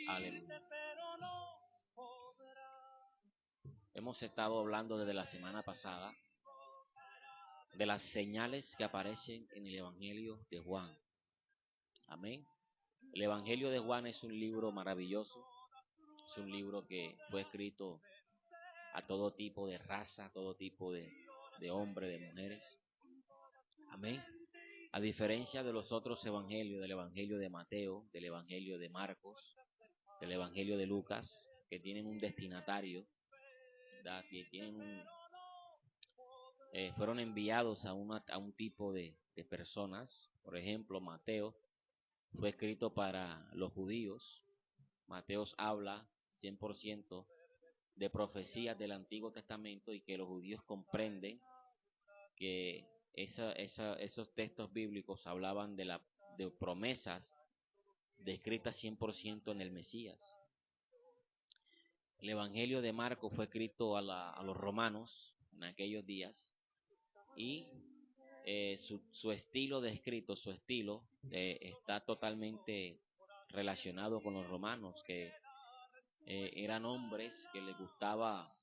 Aleluya. Hemos estado hablando desde la semana pasada de las señales que aparecen en el Evangelio de Juan. Amén. El Evangelio de Juan es un libro maravilloso. Es un libro que fue escrito a todo tipo de raza, a todo tipo de hombres, de mujeres. Amén. A diferencia de los otros evangelios, del Evangelio de Mateo, del Evangelio de Marcos, del Evangelio de Lucas, que tienen un destinatario, ¿verdad? Que tienen fueron enviados a un tipo de personas. Por ejemplo, Mateo fue escrito para los judíos. Mateo habla 100% de profecías del Antiguo Testamento y que los judíos comprenden que esos textos bíblicos hablaban de promesas descritas 100% en el Mesías. El Evangelio de Marcos fue escrito a los romanos en aquellos días y su estilo de escrito, su estilo está totalmente relacionado con los romanos, que eran hombres que les gustaba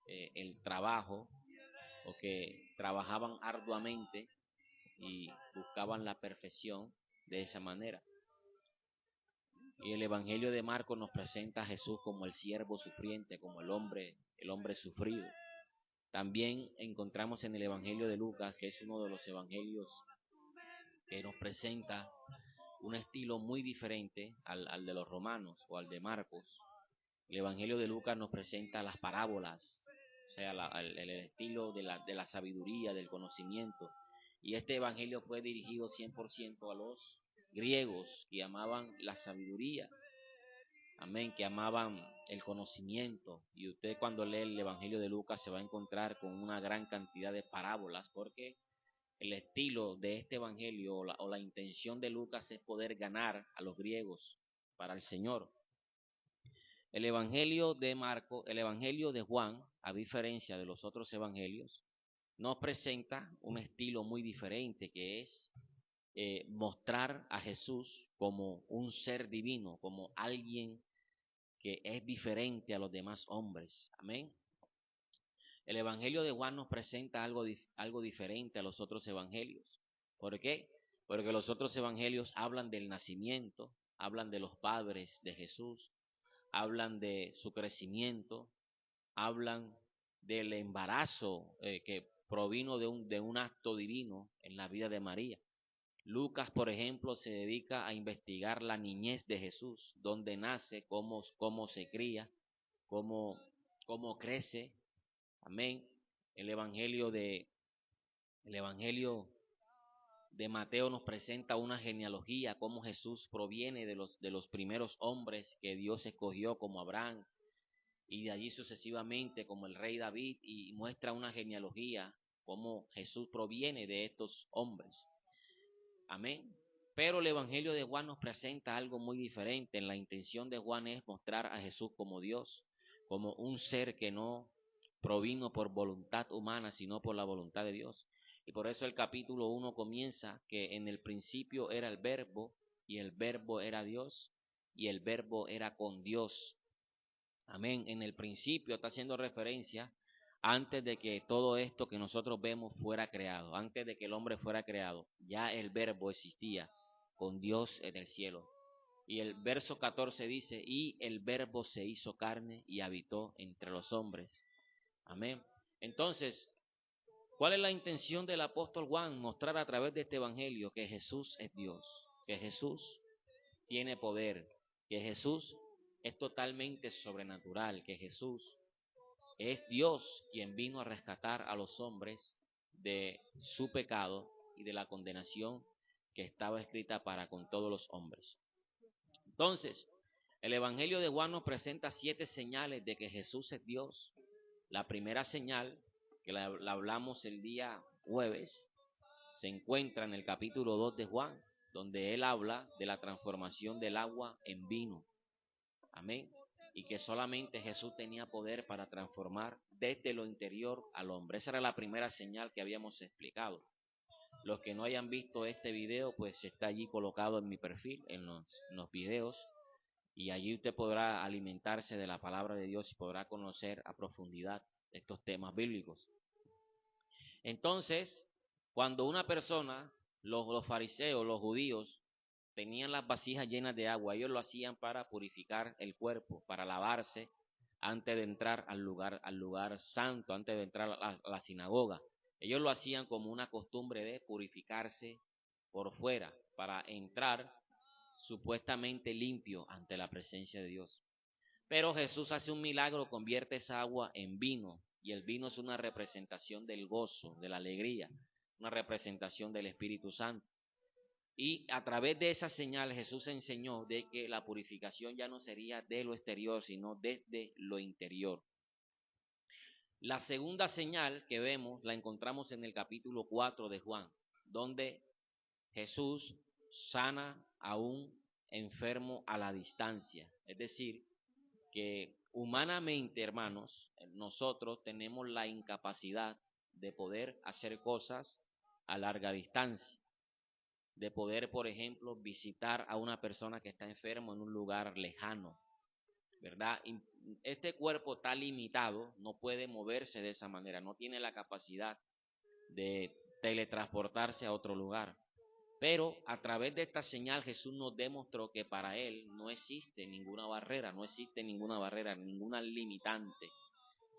el trabajo, o que trabajaban arduamente y buscaban la perfección de esa manera. Y el Evangelio de Marcos nos presenta a Jesús como el siervo sufriente, como el hombre sufrido. También encontramos en el Evangelio de Lucas, que es uno de los evangelios que nos presenta un estilo muy diferente al de los romanos o al de Marcos. El Evangelio de Lucas nos presenta las parábolas, o sea, el estilo de la sabiduría, del conocimiento. Y este evangelio fue dirigido 100% a los griegos, que amaban la sabiduría, amén, que amaban el conocimiento. Y usted, cuando lee el Evangelio de Lucas, se va a encontrar con una gran cantidad de parábolas, porque el estilo de este evangelio o la intención de Lucas es poder ganar a los griegos para el Señor. El Evangelio de Juan, a diferencia de los otros evangelios, nos presenta un estilo muy diferente, que es mostrar a Jesús como un ser divino, como alguien que es diferente a los demás hombres. Amén. El Evangelio de Juan nos presenta algo diferente a los otros evangelios. ¿Por qué? Porque los otros evangelios hablan del nacimiento, hablan de los padres de Jesús, hablan de su crecimiento, hablan del embarazo que provino de un acto divino en la vida de María. Lucas, por ejemplo, se dedica a investigar la niñez de Jesús, dónde nace, cómo se cría, cómo crece. Amén. El Evangelio de Mateo nos presenta una genealogía, cómo Jesús proviene de los primeros hombres que Dios escogió, como Abraham, y de allí sucesivamente como el rey David, y muestra una genealogía, cómo Jesús proviene de estos hombres. Amén. Pero el Evangelio de Juan nos presenta algo muy diferente. La intención de Juan es mostrar a Jesús como Dios, como un ser que no provino por voluntad humana, sino por la voluntad de Dios. Y por eso el capítulo 1 comienza que en el principio era el Verbo, y el Verbo era Dios, y el Verbo era con Dios. Amén. En el principio está haciendo referencia antes de que todo esto que nosotros vemos fuera creado, antes de que el hombre fuera creado, ya el Verbo existía con Dios en el cielo. Y el verso 14 dice, y el Verbo se hizo carne y habitó entre los hombres. Amén. Entonces, ¿cuál es la intención del apóstol Juan? Mostrar a través de este evangelio que Jesús es Dios, que Jesús tiene poder, que Jesús es totalmente sobrenatural, que Jesús es Dios quien vino a rescatar a los hombres de su pecado y de la condenación que estaba escrita para con todos los hombres. Entonces, el Evangelio de Juan nos presenta 7 señales de que Jesús es Dios. La primera señal, que la hablamos el día jueves, se encuentra en el capítulo 2 de Juan, donde él habla de la transformación del agua en vino. Amén. Y que solamente Jesús tenía poder para transformar desde lo interior al hombre. Esa era la primera señal que habíamos explicado. Los que no hayan visto este video, pues está allí colocado en mi perfil, en los videos. y allí usted podrá alimentarse de la palabra de Dios y podrá conocer a profundidad estos temas bíblicos. Entonces, cuando una persona, los fariseos, los judíos, tenían las vasijas llenas de agua, ellos lo hacían para purificar el cuerpo, para lavarse antes de entrar al lugar santo, antes de entrar a la sinagoga. Ellos lo hacían como una costumbre de purificarse por fuera, para entrar supuestamente limpio ante la presencia de Dios. Pero Jesús hace un milagro, convierte esa agua en vino, y el vino es una representación del gozo, de la alegría, una representación del Espíritu Santo. Y a través de esa señal Jesús enseñó de que la purificación ya no sería de lo exterior, sino desde lo interior. La segunda señal que vemos la encontramos en el capítulo 4 de Juan, donde Jesús sana a un enfermo a la distancia. Es decir, que humanamente, hermanos, nosotros tenemos la incapacidad de poder hacer cosas a larga distancia, de poder, por ejemplo, visitar a una persona que está enfermo en un lugar lejano, ¿verdad? Este cuerpo está limitado, no puede moverse de esa manera, no tiene la capacidad de teletransportarse a otro lugar. Pero a través de esta señal Jesús nos demostró que para Él no existe ninguna barrera, ninguna limitante.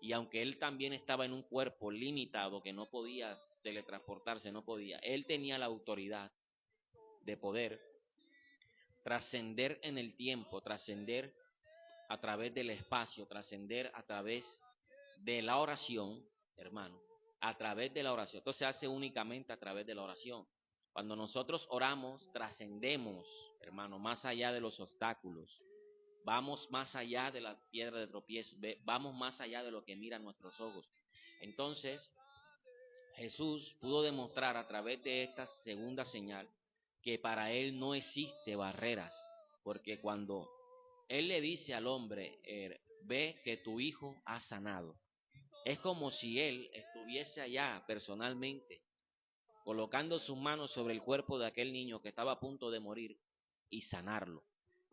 Y aunque Él también estaba en un cuerpo limitado que no podía teletransportarse, Él tenía la autoridad de poder trascender en el tiempo, trascender a través del espacio, trascender a través de la oración, hermano, a través de la oración. Esto se hace únicamente a través de la oración. Cuando nosotros oramos, trascendemos, hermano, más allá de los obstáculos. Vamos más allá de las piedras de tropiezo, vamos más allá de lo que miran nuestros ojos. Entonces, Jesús pudo demostrar a través de esta segunda señal que para Él no existe barreras, porque cuando Él le dice al hombre, ve que tu hijo ha sanado, es como si Él estuviese allá personalmente, colocando sus manos sobre el cuerpo de aquel niño que estaba a punto de morir y sanarlo.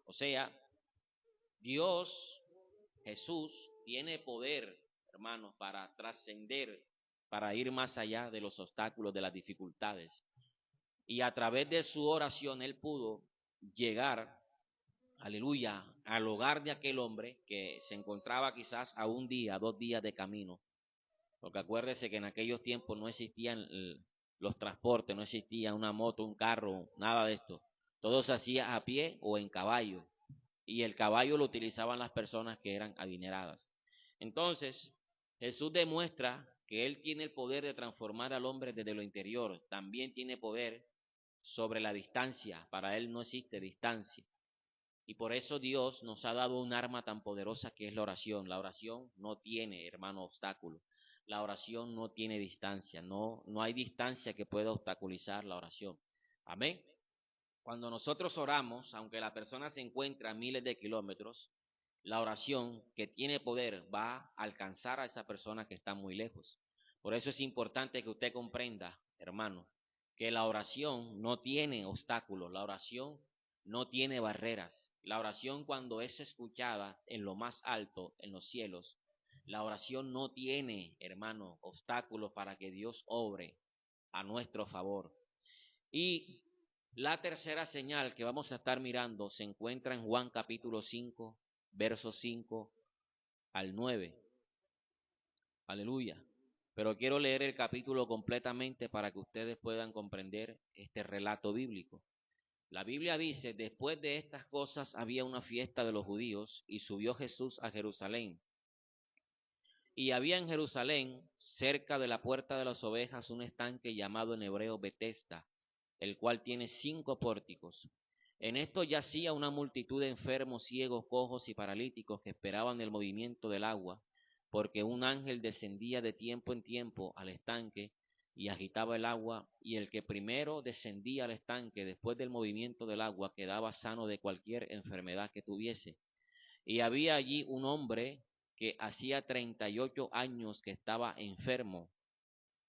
O sea, Dios, Jesús, tiene poder, hermanos, para trascender, para ir más allá de los obstáculos, de las dificultades. Y a través de su oración Él pudo llegar, aleluya, al hogar de aquel hombre que se encontraba quizás a 1 día, 2 días de camino. Porque acuérdese que en aquellos tiempos no existían los transportes, no existía una moto, un carro, nada de esto. Todo se hacía a pie o en caballo. Y el caballo lo utilizaban las personas que eran adineradas. Entonces, Jesús demuestra que Él tiene el poder de transformar al hombre desde lo interior. También tiene poder sobre la distancia. Para Él no existe distancia. Y por eso Dios nos ha dado un arma tan poderosa que es la oración. La oración no tiene, hermano, obstáculo. La oración no tiene distancia. No hay distancia que pueda obstaculizar la oración. Amén. Cuando nosotros oramos, aunque la persona se encuentra a miles de kilómetros, la oración que tiene poder va a alcanzar a esa persona que está muy lejos. Por eso es importante que usted comprenda, hermano, que la oración no tiene obstáculos, la oración no tiene barreras. La oración, cuando es escuchada en lo más alto, en los cielos, la oración no tiene, hermano, obstáculos para que Dios obre a nuestro favor. Y la tercera señal que vamos a estar mirando se encuentra en Juan capítulo 5, versos 5 al 9. Aleluya. Pero quiero leer el capítulo completamente para que ustedes puedan comprender este relato bíblico. La Biblia dice, después de estas cosas había una fiesta de los judíos y subió Jesús a Jerusalén. Y había en Jerusalén, cerca de la puerta de las ovejas, un estanque llamado en hebreo Betesda, el cual tiene 5 pórticos. En esto yacía una multitud de enfermos, ciegos, cojos y paralíticos que esperaban el movimiento del agua, porque un ángel descendía de tiempo en tiempo al estanque y agitaba el agua, y el que primero descendía al estanque después del movimiento del agua quedaba sano de cualquier enfermedad que tuviese. Y había allí un hombre que hacía 38 años que estaba enfermo.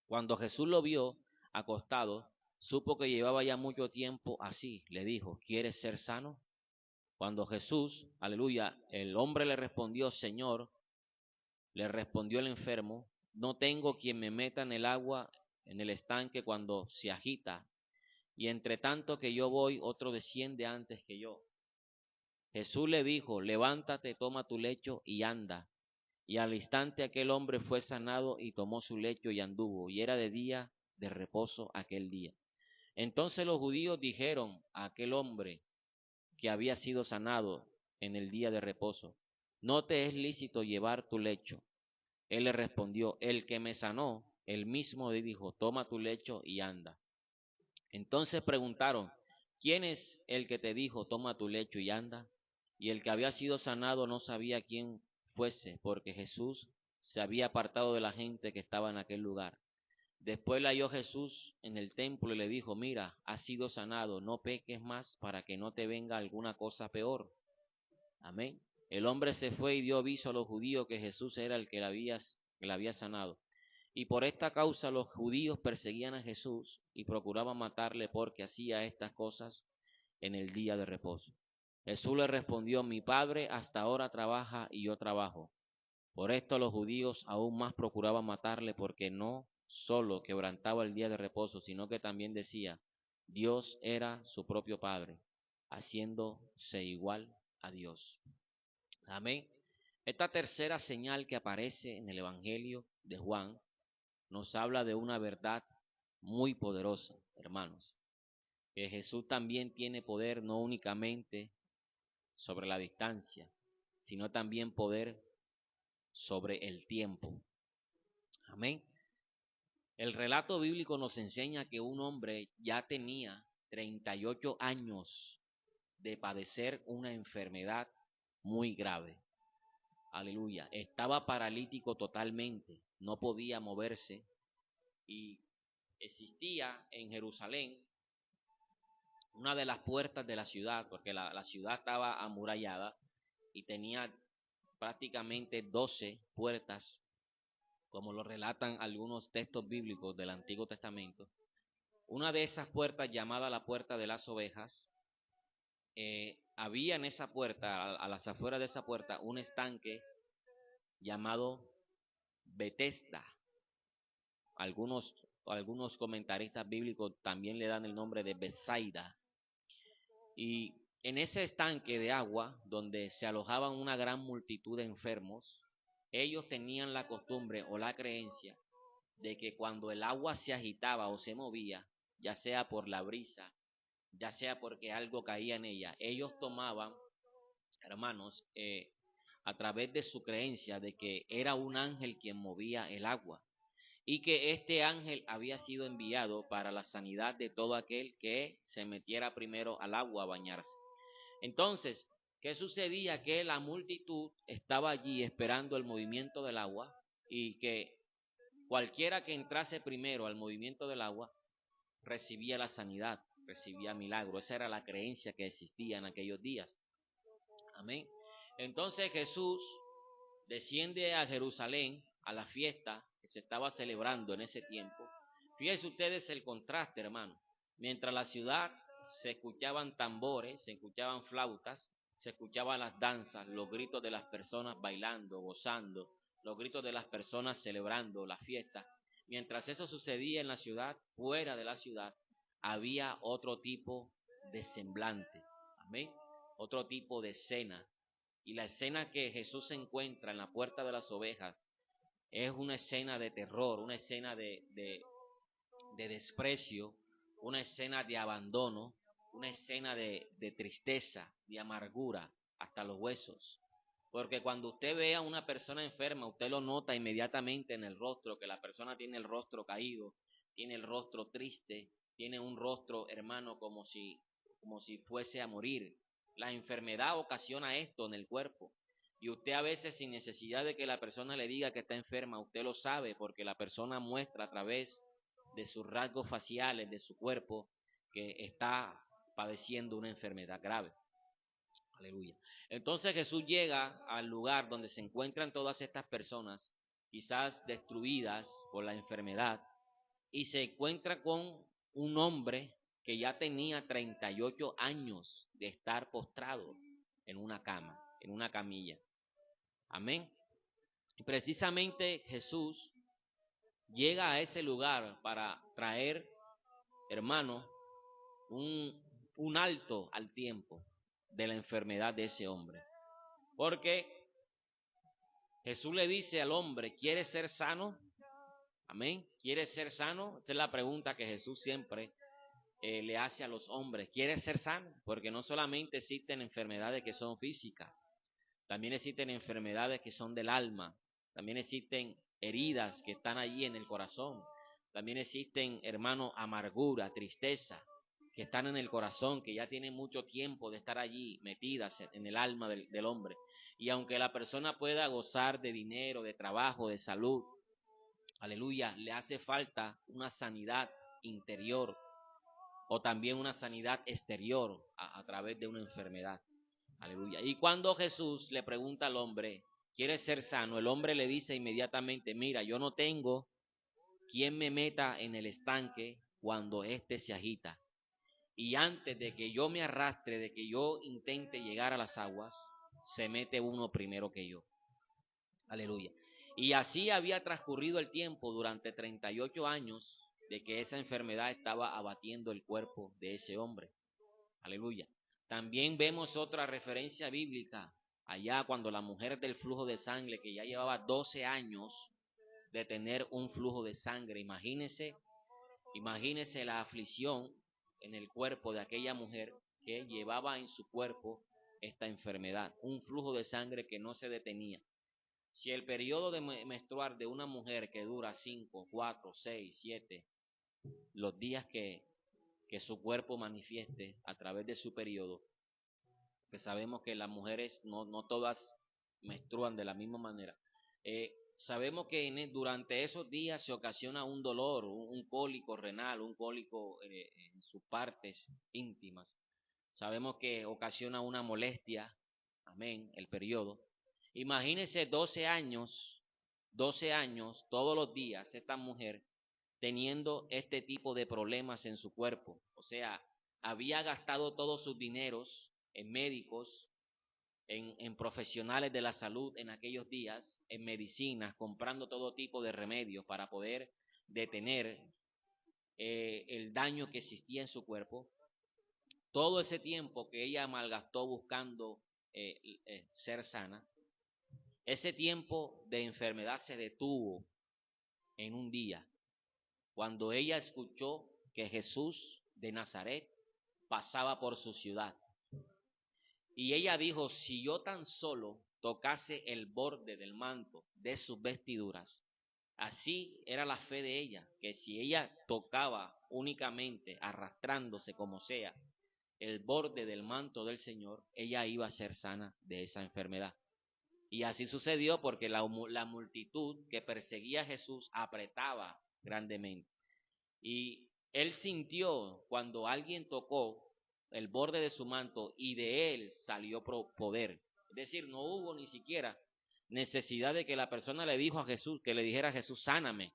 Cuando Jesús lo vio acostado, supo que llevaba ya mucho tiempo así. Le dijo, ¿quieres ser sano? Cuando Jesús, aleluya, el hombre le respondió, Señor, le respondió el enfermo, no tengo quien me meta en el agua, en el estanque cuando se agita, y entre tanto que yo voy, otro desciende antes que yo. Jesús le dijo, levántate, toma tu lecho y anda. Y al instante aquel hombre fue sanado y tomó su lecho y anduvo, y era de día de reposo aquel día. Entonces los judíos dijeron a aquel hombre que había sido sanado en el día de reposo, no te es lícito llevar tu lecho. Él le respondió, el que me sanó, él mismo le dijo, toma tu lecho y anda. Entonces preguntaron, ¿quién es el que te dijo, toma tu lecho y anda? Y el que había sido sanado no sabía quién fuese, porque Jesús se había apartado de la gente que estaba en aquel lugar. Después le halló Jesús en el templo y le dijo, mira, has sido sanado, no peques más para que no te venga alguna cosa peor. Amén. El hombre se fue y dio aviso a los judíos que Jesús era el que le había sanado. Y por esta causa los judíos perseguían a Jesús y procuraban matarle porque hacía estas cosas en el día de reposo. Jesús le respondió, mi Padre hasta ahora trabaja y yo trabajo. Por esto los judíos aún más procuraban matarle porque no solo quebrantaba el día de reposo, sino que también decía, Dios era su propio Padre, haciéndose igual a Dios. Amén. Esta tercera señal que aparece en el Evangelio de Juan nos habla de una verdad muy poderosa, hermanos, que Jesús también tiene poder no únicamente sobre la distancia, sino también poder sobre el tiempo. Amén. El relato bíblico nos enseña que un hombre ya tenía 38 años de padecer una enfermedad muy grave. Aleluya. Estaba paralítico totalmente, no podía moverse y existía en Jerusalén una de las puertas de la ciudad, porque la ciudad estaba amurallada y tenía prácticamente 12 puertas, como lo relatan algunos textos bíblicos del Antiguo Testamento. Una de esas puertas, llamada la puerta de las ovejas, había en esa puerta, a las afueras de esa puerta, un estanque llamado Betesda. Algunos comentaristas bíblicos también le dan el nombre de Betsaida. Y en ese estanque de agua, donde se alojaban una gran multitud de enfermos, ellos tenían la costumbre o la creencia de que cuando el agua se agitaba o se movía, ya sea por la brisa, ya sea porque algo caía en ella, ellos tomaban, hermanos, a través de su creencia de que era un ángel quien movía el agua y que este ángel había sido enviado para la sanidad de todo aquel que se metiera primero al agua a bañarse. Entonces, ¿qué sucedía? Que la multitud estaba allí esperando el movimiento del agua y que cualquiera que entrase primero al movimiento del agua recibía la sanidad, recibía milagro. Esa era la creencia que existía en aquellos días. Amén. Entonces Jesús desciende a Jerusalén a la fiesta que se estaba celebrando en ese tiempo. Fíjense ustedes el contraste, hermano. Mientras la ciudad se escuchaban tambores, se escuchaban flautas, se escuchaban las danzas, los gritos de las personas bailando, gozando, los gritos de las personas celebrando la fiesta. Mientras eso sucedía en la ciudad, fuera de la ciudad, había otro tipo de semblante. Amén. Otro tipo de escena. Y la escena que Jesús se encuentra en la puerta de las ovejas es una escena de terror, una escena de desprecio, una escena de abandono, una escena de tristeza, de amargura, hasta los huesos. Porque cuando usted ve a una persona enferma, usted lo nota inmediatamente en el rostro, que la persona tiene el rostro caído, tiene el rostro triste, tiene un rostro, hermano, como si fuese a morir. La enfermedad ocasiona esto en el cuerpo. Y usted a veces, sin necesidad de que la persona le diga que está enferma, usted lo sabe porque la persona muestra a través de sus rasgos faciales, de su cuerpo, que está padeciendo una enfermedad grave. Aleluya. Entonces Jesús llega al lugar donde se encuentran todas estas personas, quizás destruidas por la enfermedad, y se encuentra con un hombre que ya tenía 38 años de estar postrado. en una cama, en una camilla. Amén. Y precisamente Jesús llega a ese lugar para traer, hermano, un alto al tiempo de la enfermedad de ese hombre. Porque Jesús le dice al hombre, ¿quieres ser sano? Amén. ¿Quieres ser sano? Esa es la pregunta que Jesús siempre le hace a los hombres. ¿Quieres ser sano? Porque no solamente existen enfermedades que son físicas, también existen enfermedades que son del alma, también existen heridas que están allí en el corazón, también existen, hermano, amargura, tristeza, que están en el corazón, que ya tienen mucho tiempo de estar allí metidas en el alma del hombre. Y aunque la persona pueda gozar de dinero, de trabajo, de salud, aleluya, le hace falta una sanidad interior o también una sanidad exterior a través de una enfermedad. Aleluya. Y cuando Jesús le pregunta al hombre, ¿quieres ser sano? El hombre le dice inmediatamente, mira, yo no tengo quien me meta en el estanque cuando éste se agita. Y antes de que yo me arrastre, de que yo intente llegar a las aguas, se mete uno primero que yo. Aleluya. Y así había transcurrido el tiempo durante 38 años de que esa enfermedad estaba abatiendo el cuerpo de ese hombre. Aleluya. También vemos otra referencia bíblica allá cuando la mujer del flujo de sangre, que ya llevaba 12 años de tener un flujo de sangre, imagínese la aflicción en el cuerpo de aquella mujer que llevaba en su cuerpo esta enfermedad, un flujo de sangre que no se detenía. Si el periodo de menstruar de una mujer que dura 5, 4, 6, 7, los días que su cuerpo manifieste a través de su periodo, pues sabemos que las mujeres no todas menstruan de la misma manera. Sabemos que durante esos días se ocasiona un dolor, un cólico renal, un cólico en sus partes íntimas. Sabemos que ocasiona una molestia, amén, el periodo. Imagínense 12 años, todos los días, esta mujer teniendo este tipo de problemas en su cuerpo. O sea, había gastado todos sus dineros en médicos, en profesionales de la salud en aquellos días, en medicinas, comprando todo tipo de remedios para poder detener el daño que existía en su cuerpo. Todo ese tiempo que ella malgastó buscando ser sana, ese tiempo de enfermedad se detuvo en un día, cuando ella escuchó que Jesús de Nazaret pasaba por su ciudad. Y ella dijo, si yo tan solo tocase el borde del manto de sus vestiduras. Así era la fe de ella, que si ella tocaba únicamente, arrastrándose como sea, el borde del manto del Señor, ella iba a ser sana de esa enfermedad. Y así sucedió porque la multitud que perseguía a Jesús apretaba grandemente. Y él sintió cuando alguien tocó el borde de su manto y de él salió poder. Es decir, no hubo ni siquiera necesidad de que la persona le dijo a Jesús, que le dijera a Jesús, sáname.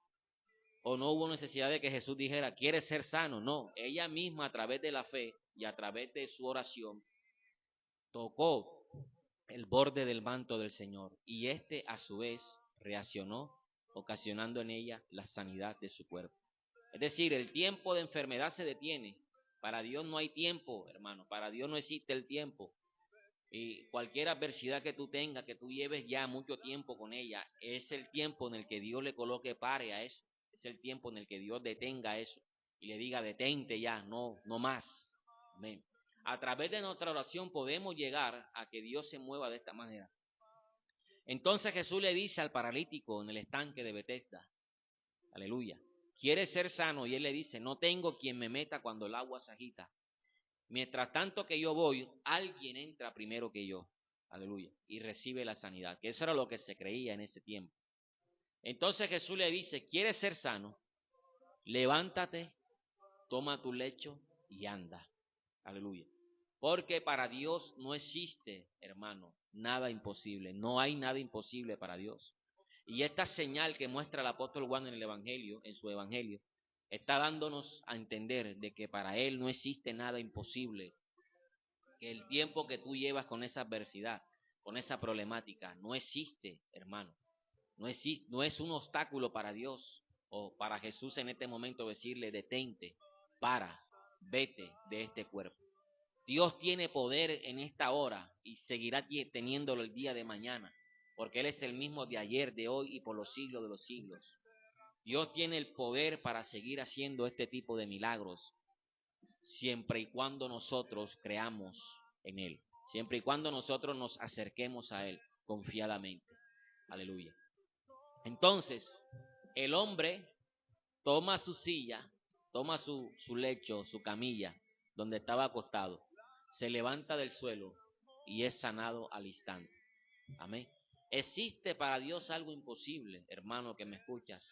O no hubo necesidad de que Jesús dijera, ¿quieres ser sano? No, ella misma a través de la fe y a través de su oración tocó el borde del manto del Señor y este a su vez reaccionó, ocasionando en ella la sanidad de su cuerpo. Es decir, el tiempo de enfermedad se detiene. Para Dios no hay tiempo, hermano. Para Dios no existe el tiempo. Y cualquier adversidad que tú tengas, que tú lleves ya mucho tiempo con ella, es el tiempo en el que Dios le coloque pare a eso. Es el tiempo en el que Dios detenga eso y le diga, detente ya, no más. Amén. A través de nuestra oración podemos llegar a que Dios se mueva de esta manera. Entonces Jesús le dice al paralítico en el estanque de Betesda, aleluya, ¿quieres ser sano? Y él le dice, no tengo quien me meta cuando el agua se agita. Mientras tanto que yo voy, alguien entra primero que yo, aleluya, y recibe la sanidad, que eso era lo que se creía en ese tiempo. Entonces Jesús le dice, ¿quieres ser sano? Levántate, toma tu lecho y anda, aleluya. Porque para Dios no existe, hermano, nada imposible, no hay nada imposible para Dios. Y esta señal que muestra el apóstol Juan en el Evangelio, en su Evangelio, está dándonos a entender de que para él no existe nada imposible que el tiempo que tú llevas con esa adversidad, con esa problemática, no existe, hermano. No existe, no es un obstáculo para Dios o para Jesús en este momento decirle: detente, para, vete de este cuerpo. Dios tiene poder en esta hora y seguirá teniéndolo el día de mañana, porque Él es el mismo de ayer, de hoy y por los siglos de los siglos. Dios tiene el poder para seguir haciendo este tipo de milagros, siempre y cuando nosotros creamos en Él, siempre y cuando nosotros nos acerquemos a Él confiadamente. Aleluya. Entonces, el hombre toma su silla, toma su lecho, su camilla, donde estaba acostado, se levanta del suelo y es sanado al instante. Amén. ¿Existe para Dios algo imposible, hermano que me escuchas?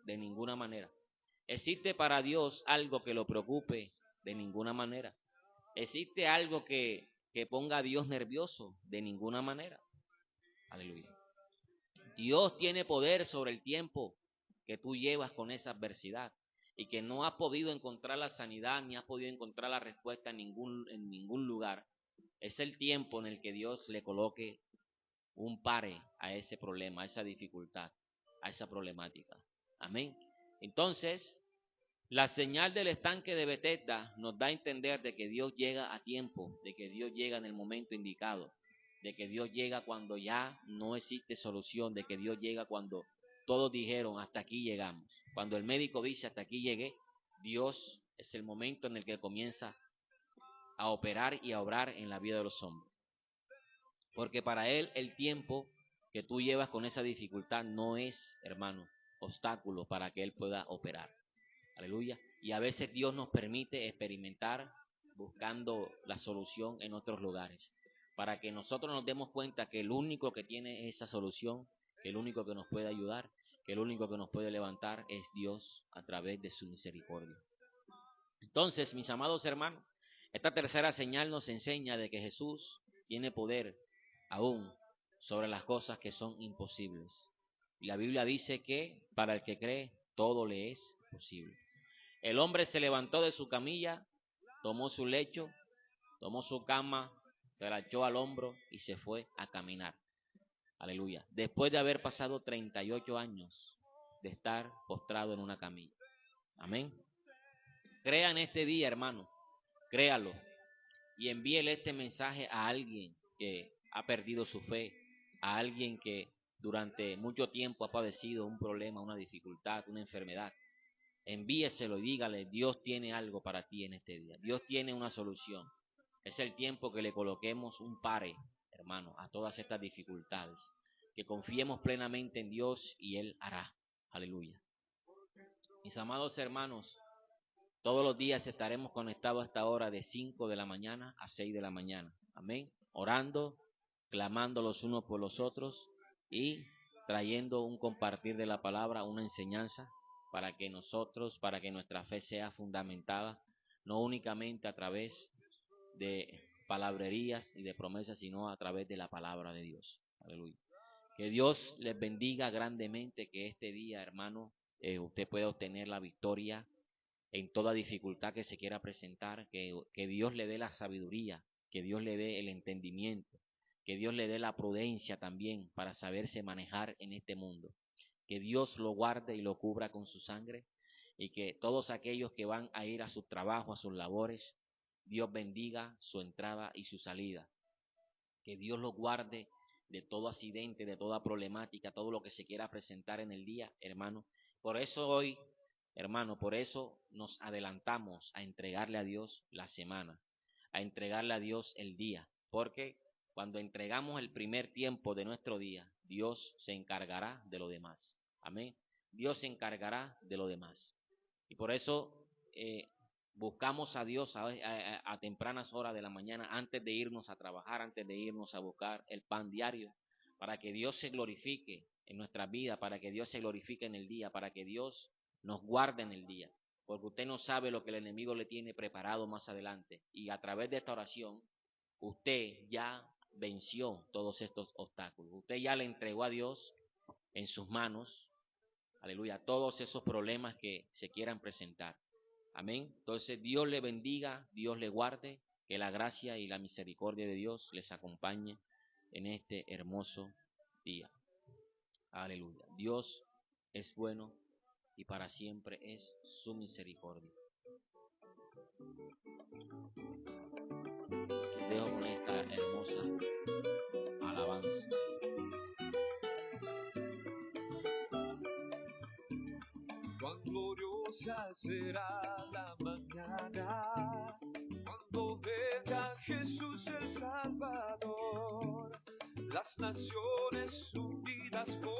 De ninguna manera. ¿Existe para Dios algo que lo preocupe? De ninguna manera. ¿Existe algo que ponga a Dios nervioso? De ninguna manera. Aleluya. Dios tiene poder sobre el tiempo que tú llevas con esa adversidad y que no has podido encontrar la sanidad ni has podido encontrar la respuesta en ningún lugar. Es el tiempo en el que Dios le coloque un pare a ese problema, a esa dificultad, a esa problemática. Amén. Entonces, la señal del estanque de Betesda nos da a entender de que Dios llega a tiempo, de que Dios llega en el momento indicado, de que Dios llega cuando ya no existe solución, de que Dios llega cuando todos dijeron: hasta aquí llegamos. Cuando el médico dice: hasta aquí llegué, Dios es el momento en el que comienza a operar y a obrar en la vida de los hombres. Porque para Él el tiempo que tú llevas con esa dificultad no es, hermano, obstáculo para que Él pueda operar. Aleluya. Y a veces Dios nos permite experimentar buscando la solución en otros lugares, para que nosotros nos demos cuenta que el único que tiene esa solución, que el único que nos puede ayudar, que el único que nos puede levantar es Dios a través de su misericordia. Entonces, mis amados hermanos, esta tercera señal nos enseña de que Jesús tiene poder aún sobre las cosas que son imposibles. Y la Biblia dice que para el que cree, todo le es posible. El hombre se levantó de su camilla, tomó su lecho, tomó su cama, se la echó al hombro y se fue a caminar. Aleluya. Después de haber pasado 38 años de estar postrado en una camilla. Amén. Crea en este día, hermano. Créalo. Y envíele este mensaje a alguien que ha perdido su fe, a alguien que durante mucho tiempo ha padecido un problema, una dificultad, una enfermedad. Envíeselo y dígale: Dios tiene algo para ti en este día. Dios tiene una solución. Es el tiempo que le coloquemos un pare, hermano, a todas estas dificultades. Que confiemos plenamente en Dios y Él hará. Aleluya. Mis amados hermanos, todos los días estaremos conectados a esta hora de 5 de la mañana a 6 de la mañana. Amén. Orando, clamando los unos por los otros y trayendo un compartir de la palabra, una enseñanza para que nuestra fe sea fundamentada, no únicamente a través de palabrerías y de promesas, sino a través de la palabra de Dios. Aleluya. Que Dios les bendiga grandemente, que este día, hermano, usted pueda obtener la victoria en toda dificultad que se quiera presentar, que Dios le dé la sabiduría, que Dios le dé el entendimiento, que Dios le dé la prudencia también para saberse manejar en este mundo. Que Dios lo guarde y lo cubra con su sangre, y que todos aquellos que van a ir a sus trabajos, a sus labores, Dios bendiga su entrada y su salida. Que Dios los guarde de todo accidente, de toda problemática, todo lo que se quiera presentar en el día, hermano. Por eso hoy, hermano, por eso nos adelantamos a entregarle a Dios la semana, a entregarle a Dios el día, porque cuando entregamos el primer tiempo de nuestro día, Dios se encargará de lo demás. Amén. Dios se encargará de lo demás. Y por eso buscamos a Dios a tempranas horas de la mañana, antes de irnos a trabajar, antes de irnos a buscar el pan diario, para que Dios se glorifique en nuestra vida, para que Dios se glorifique en el día, para que Dios nos guarde en el día, porque usted no sabe lo que el enemigo le tiene preparado más adelante, y a través de esta oración usted ya venció todos estos obstáculos, usted ya le entregó a Dios en sus manos, aleluya, todos esos problemas que se quieran presentar. Amén. Entonces Dios le bendiga, Dios le guarde, Que la gracia y la misericordia de Dios les acompañe en este hermoso día. Aleluya. Dios es bueno y para siempre es su misericordia. Les dejo con esta hermosa alabanza. Cuán gloriosa será la mañana, cuando venga Jesús el Salvador, las naciones unidas por